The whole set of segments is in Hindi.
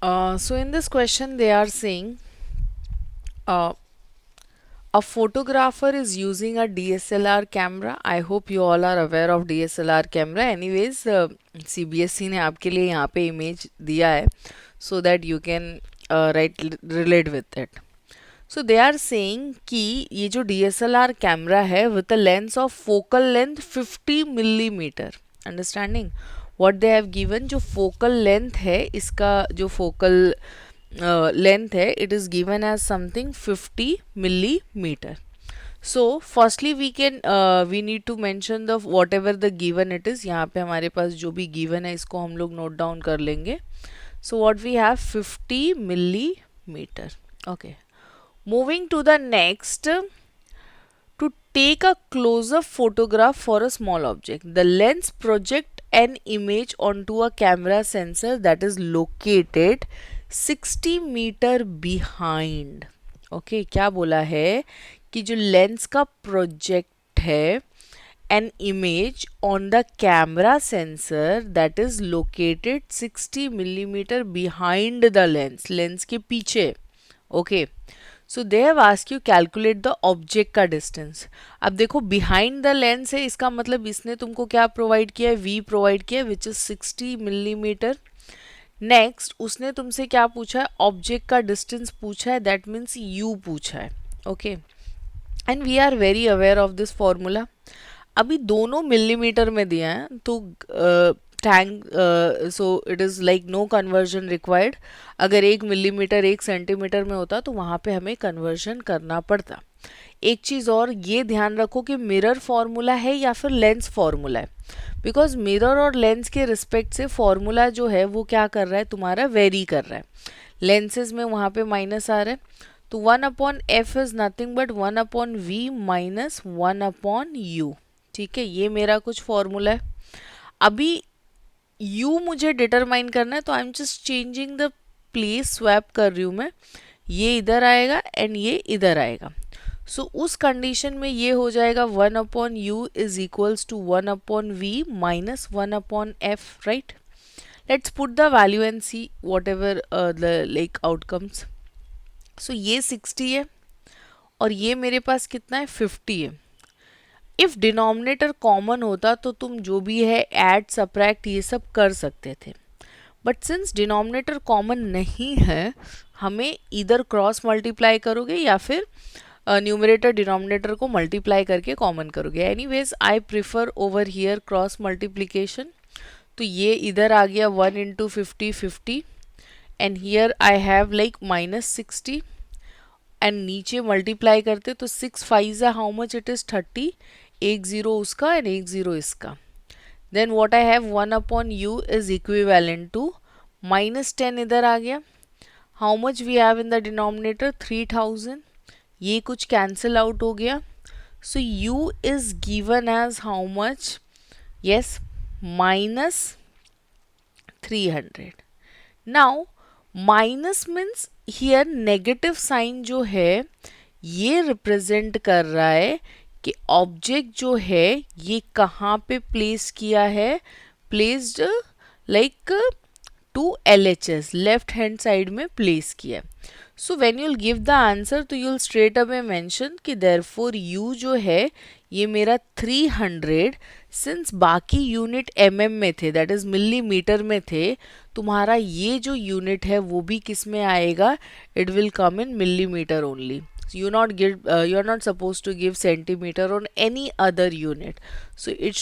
So in this question, they are saying uh, a photographer is using a DSLR camera. I hope you all are aware of DSLR camera. Anyways, CBSE ने आपके लिए यहाँ पे image दिया है so that you can relate with it. So they are saying कि ये जो DSLR कैमरा है with a lens of focal length 50 millimeter. Understanding? What they have given जो focal length है इसका जो focal length है it is given as something 50 millimeter. So firstly we need to mention the whatever the given it is. यहाँ पे हमारे पास जो भी given है इसको हम लोग note down कर लेंगे. So what we have 50 millimeter. Okay. Moving to the next, to take a close-up photograph for a small object. The lens project an image onto a camera sensor that is located 60 metre behind. Okay क्या बोला है कि जो लेंस का प्रोजेक्ट है an image on the camera sensor that is located 60 millimeter behind the lens. Lens के पीछे. Okay so they have ask you calculate the object का डिस्टेंस. अब देखो बिहाइंड द लेंस है इसका मतलब इसने तुमको क्या प्रोवाइड किया है वी प्रोवाइड किया है विच इज 60 मिलीमीटर. नेक्स्ट उसने तुमसे क्या पूछा है ऑब्जेक्ट का डिस्टेंस पूछा है दैट मीन्स यू पूछा है. Okay and we are very aware of this formula. अभी दोनों मिलीमीटर में दिया है तो टैंक so it is like no conversion required. अगर 1 मिलीमीटर 1 सेंटीमीटर में होता तो वहाँ पे हमें कन्वर्जन करना पड़ता. एक चीज़ और ये ध्यान रखो कि मिरर फॉर्मूला है या फिर लेंस फॉर्मूला है. बिकॉज मिरर और लेंस के रिस्पेक्ट से फॉर्मूला जो है वो क्या कर रहा है तुम्हारा वेरी कर रहा है. लेंसेज में वहाँ पे माइनस आ रहा है तो 1/f is nothing but 1/v minus 1/u. ठीक है ये मेरा कुछ फॉर्मूला है. अभी u मुझे डिटरमाइन करना है तो I am just changing the place swap कर रही हूँ मैं. ये इधर आएगा एंड ये इधर आएगा. सो उस कंडीशन में ये हो जाएगा 1/u is equals to 1/v minus 1/f. Right. Let's put the value and see whatever the like outcomes. So ये 60 है और ये मेरे पास कितना है 50 है. इफ डिनोमिनेटर कॉमन होता तो तुम जो भी है ऐड सब्ट्रैक्ट ये सब कर सकते थे. बट सिंस डिनोमिनेटर कॉमन नहीं है हमें इधर क्रॉस मल्टीप्लाई करोगे या फिर न्यूमरेटर डिनोमिनेटर को मल्टीप्लाई करके कॉमन करोगे. Anyways I prefer over here cross multiplication. तो ये इधर आ गया 1 into 50 50 and here I have like -60 and नीचे मल्टीप्लाई करते तो 6 5 हाउ मच इट इज 30. एक ज़ीरो उसका एंड एक ज़ीरो इसका. Then what I have 1/u is equivalent to -10 इधर आ गया. How much we have in the denominator 3000. ये कुछ कैंसिल आउट हो गया. So u is given as how much yes -300. Now minus means here negative sign जो है ये रिप्रेजेंट कर रहा है कि ऑब्जेक्ट जो है ये कहाँ पे प्लेस किया है. Placed like to LHS left hand side में प्लेस किया. So when you'll give the answer तो यूल स्ट्रेट अवे मेंशन कि देयरफॉर u जो है ये मेरा 300 सिंस बाकी यूनिट mm में थे दैट इज मिलीमीटर में थे. तुम्हारा ये जो यूनिट है वो भी किस में आएगा it will come in millimetre only. You are not supposed to give centimeter on any other unit, so it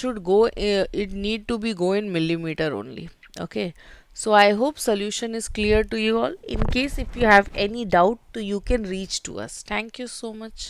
need to be go in millimeter only. Okay, so I hope solution is clear to you all. In case if you have any doubt, you can reach to us. Thank you so much.